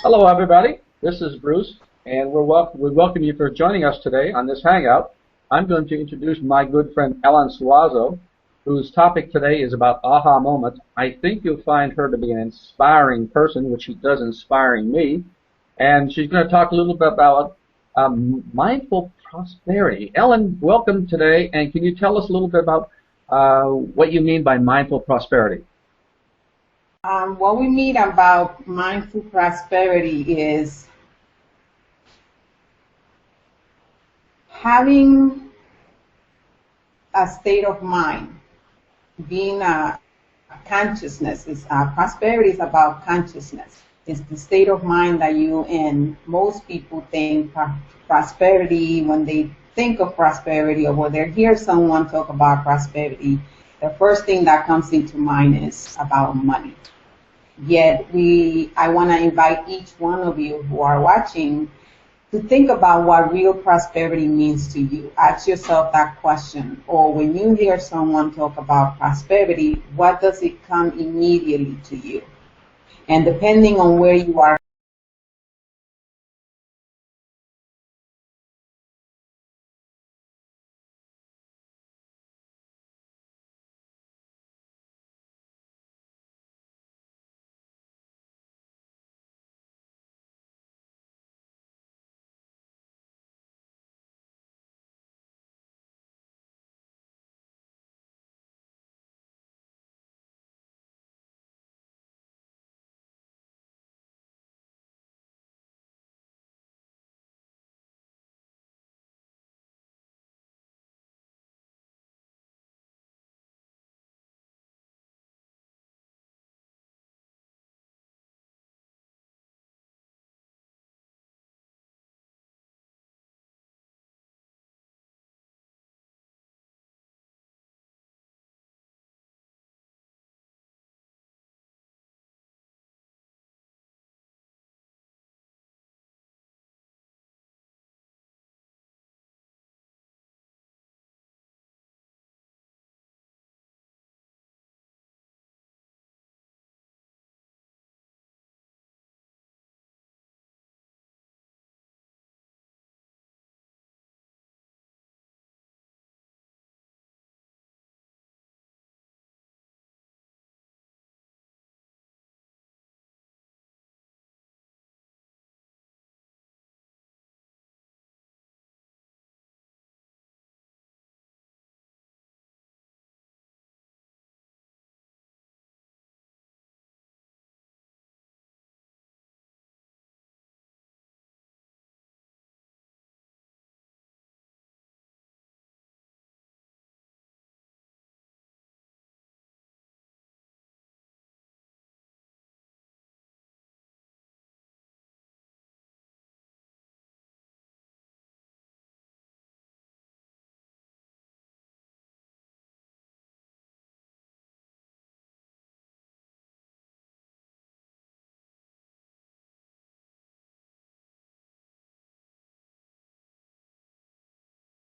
Hello, everybody. This is Bruce, and we welcome you for joining us today on this Hangout. I'm going to introduce my good friend Ellen Suazo, whose topic today is about aha moment. I think you'll find her to be an inspiring person, which she does inspiring me, and she's going to talk a little bit about mindful prosperity. Ellen, welcome today, and can you tell us a little bit about what you mean by mindful prosperity? What we mean about mindful prosperity is having a state of mind, being a consciousness. Prosperity is about consciousness. It's the state of mind that you in. Most people think prosperity, when they think of prosperity or when they hear someone talk about prosperity, the first thing that comes into mind is about money. Yet I want to invite each one of you who are watching to think about what real prosperity means to you. Ask yourself that question. Or when you hear someone talk about prosperity, what does it come immediately to you? And depending on where you are,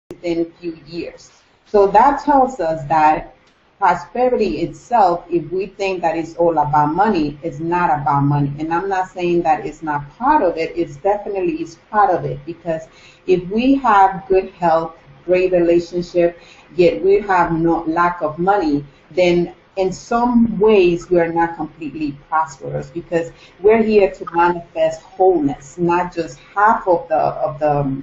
within a few years. So that tells us that prosperity itself, if we think that it's all about money, is not about money. And I'm not saying that it's not part of it. It's definitely is part of it, because if we have good health, great relationship, yet we have no lack of money, then in some ways we're not completely prosperous, because we're here to manifest wholeness, not just half of the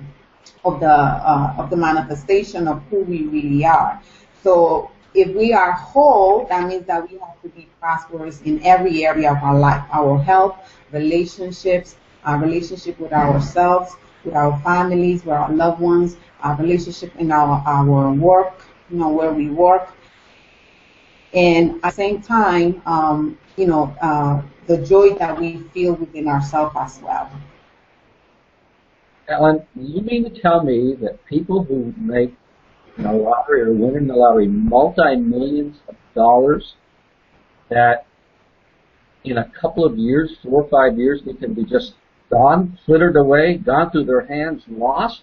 manifestation of who we really are. So if we are whole, that means that we have to be prosperous in every area of our life: our health, relationships, our relationship with ourselves, with our families, with our loved ones, our relationship in our work, where we work. And at the same time, the joy that we feel within ourselves as well. Ellen, you mean to tell me that people who make the lottery or win in the lottery multi-millions of dollars, that in a couple of years, 4 or 5 years, they can be just gone, flittered away, gone through their hands, lost?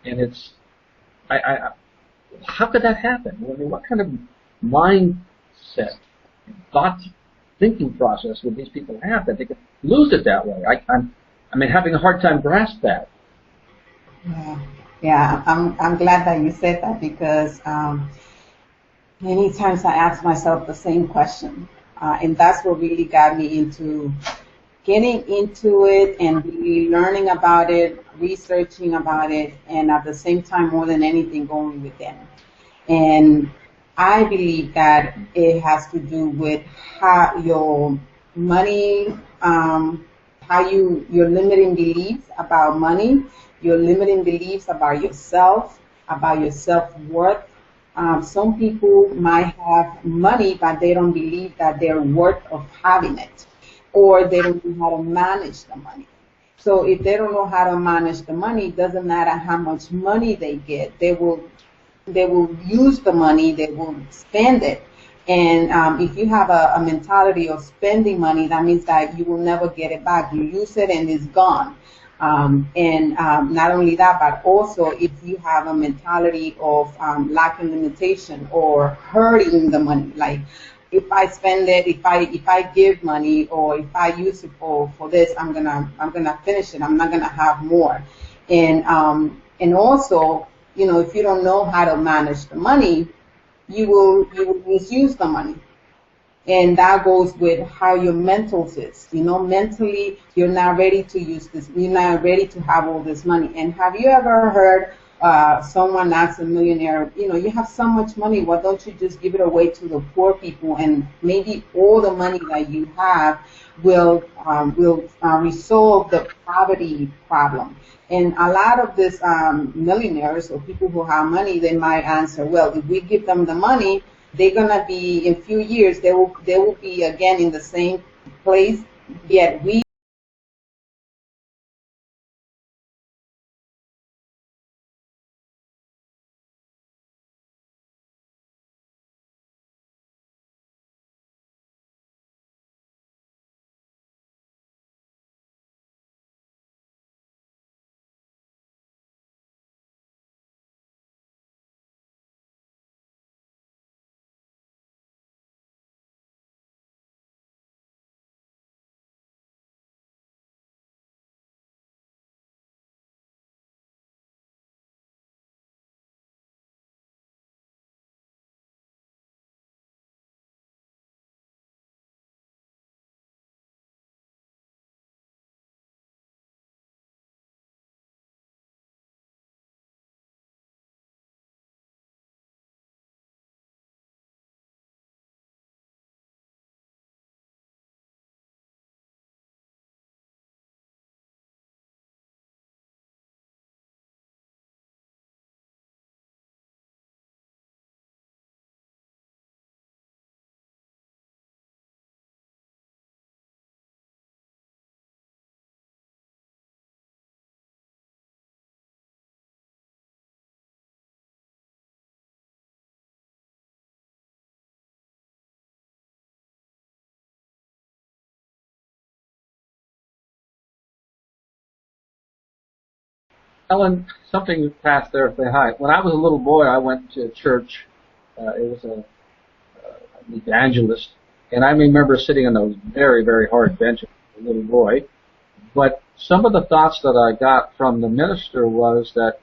And it's, how could that happen? I mean, what kind of mindset, thoughts thinking process would these people have that they could lose it that way? I'm having a hard time grasp that. Yeah, I'm glad that you said that because many times I ask myself the same question, and that's what really got me into getting into it and really learning about it, researching about it, and at the same time, more than anything, going within. And I believe that it has to do with how your money, how your limiting beliefs about money, your limiting beliefs about yourself, about your self-worth. Some people might have money, but they don't believe that they're worth of having it, or they don't know how to manage the money. So if they don't know how to manage the money, it doesn't matter how much money they get, they will use the money, they will spend it. And if you have a mentality of spending money, that means that you will never get it back. You use it and it's gone. Not only that, but also if you have a mentality of lacking limitation or hurting the money, like if I spend it, if I give money, or if I use it for this, I'm gonna finish it. I'm not gonna have more. And also, if you don't know how to manage the money, you will misuse the money. And that goes with how your mental is. Mentally, you're not ready to use this. You're not ready to have all this money. And have you ever heard someone ask a millionaire, you have so much money, why don't you just give it away to the poor people? And maybe all the money that you have will resolve the poverty problem. And a lot of these millionaires or people who have money, they might answer, well, if we give them the money, they're gonna be, in a few years, they will be again in the same place. Yet we Ellen, something passed there. Say hi. When I was a little boy, I went to church. It was an evangelist, and I remember sitting on those very, very hard benches as a little boy. But some of the thoughts that I got from the minister was that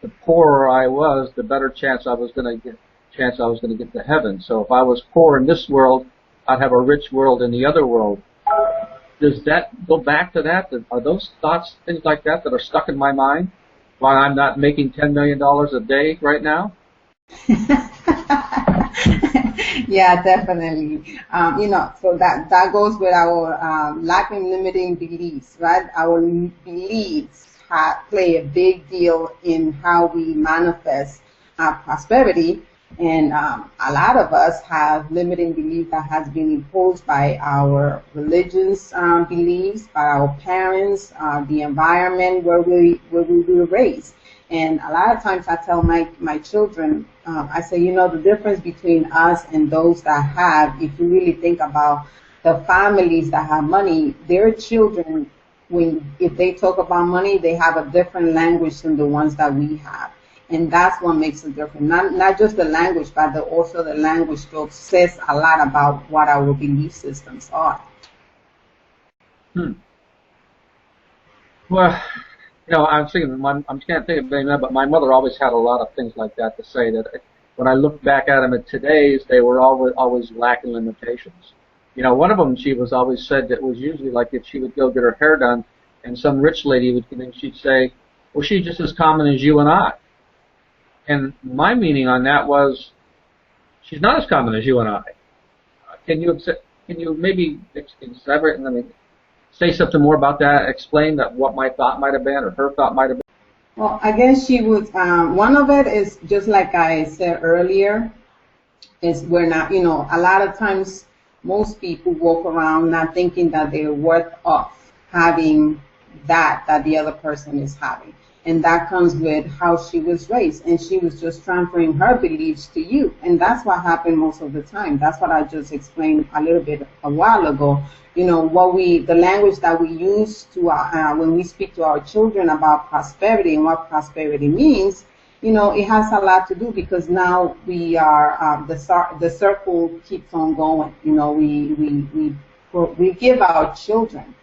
the poorer I was, the better chance I was going to get to heaven. So if I was poor in this world, I'd have a rich world in the other world. Does that go back to that? Are those thoughts, things like that are stuck in my mind while I'm not making $10 million a day right now? Yeah, definitely. So that goes with our lacking limiting beliefs, right? Our beliefs play a big deal in how we manifest prosperity. And a lot of us have limiting belief that has been imposed by our religious beliefs, by our parents, the environment where we were raised. And a lot of times I tell my children, I say, the difference between us and those that have, if you really think about the families that have money, their children, if they talk about money, they have a different language than the ones that we have. And that's what makes it different. Not just the language, but also the language says a lot about what our belief systems are. Well, I can't think of any now, but my mother always had a lot of things like that to say. That when I look back at them in today's, they were always lacking limitations. One of them she was always said that was usually like if she would go get her hair done, and some rich lady would come in, she'd say, "Well, she's just as common as you and I." And my meaning on that was, she's not as common as you and I. Can you maybe elaborate and say something more about that? Explain that what my thought might have been or her thought might have been. Well, I guess she was. One of it is just like I said earlier, is we're not. A lot of times most people walk around not thinking that they're worth of having that the other person is having. And that comes with how she was raised, and she was just transferring her beliefs to you. And that's what happened most of the time. That's what I just explained a little bit a while ago. The language that we use to when we speak to our children about prosperity and what prosperity means, it has a lot to do because now we are the circle keeps on going. We give our children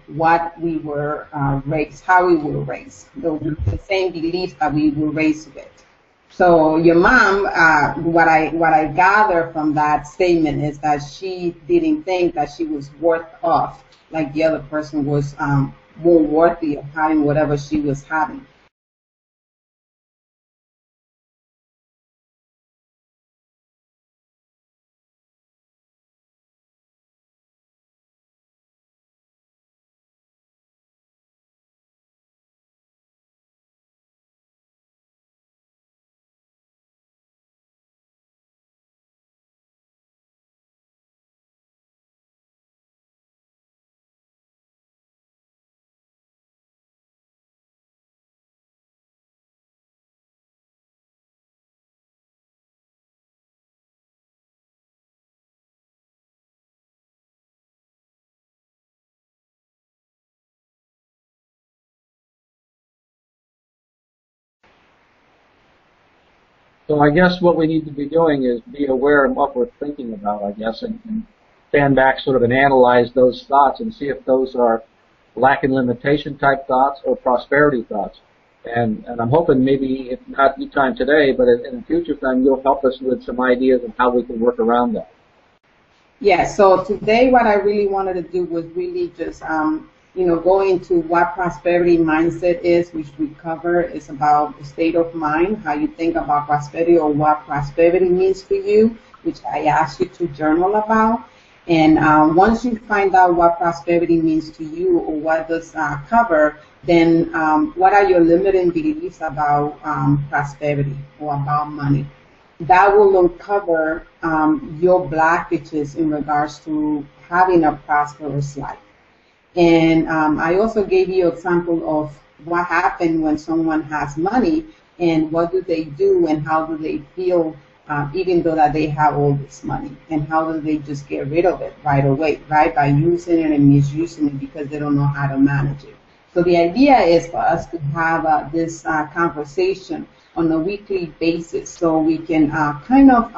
what we were raised, how we were raised, the same beliefs that we were raised with. So your mom, what I gather from that statement is that she didn't think that she was worth of, like the other person was more worthy of having whatever she was having. So I guess what we need to be doing is be aware of what we're thinking about, I guess, and stand back sort of and analyze those thoughts and see if those are lack and limitation type thoughts or prosperity thoughts. And I'm hoping maybe, if not any time today, but in a future time, you'll help us with some ideas of how we can work around that. Yeah, so today what I really wanted to do was really just go into what prosperity mindset is, which we cover is about the state of mind, how you think about prosperity or what prosperity means for you, which I asked you to journal about. And once you find out what prosperity means to you or what does cover, then what are your limiting beliefs about prosperity or about money? That will uncover your blockages in regards to having a prosperous life. And I also gave you an example of what happened when someone has money and what do they do and how do they feel even though that they have all this money, and how do they just get rid of it right away, right, by using it and misusing it because they don't know how to manage it. So the idea is for us to have this conversation on a weekly basis so we can kind of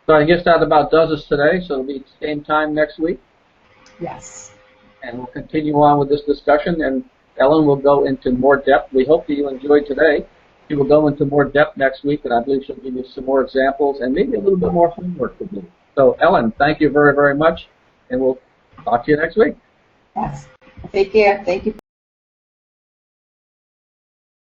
So I guess that about does us today. So it'll be the same time next week. yes. And we'll continue on with this discussion. And Ellen will go into more depth. We hope that you enjoyed today. She will go into more depth next week, and I believe she'll give you some more examples and maybe a little bit more homework to do. So, Ellen, thank you very, very much, and we'll talk to you next week. Yes. Take care. Thank you.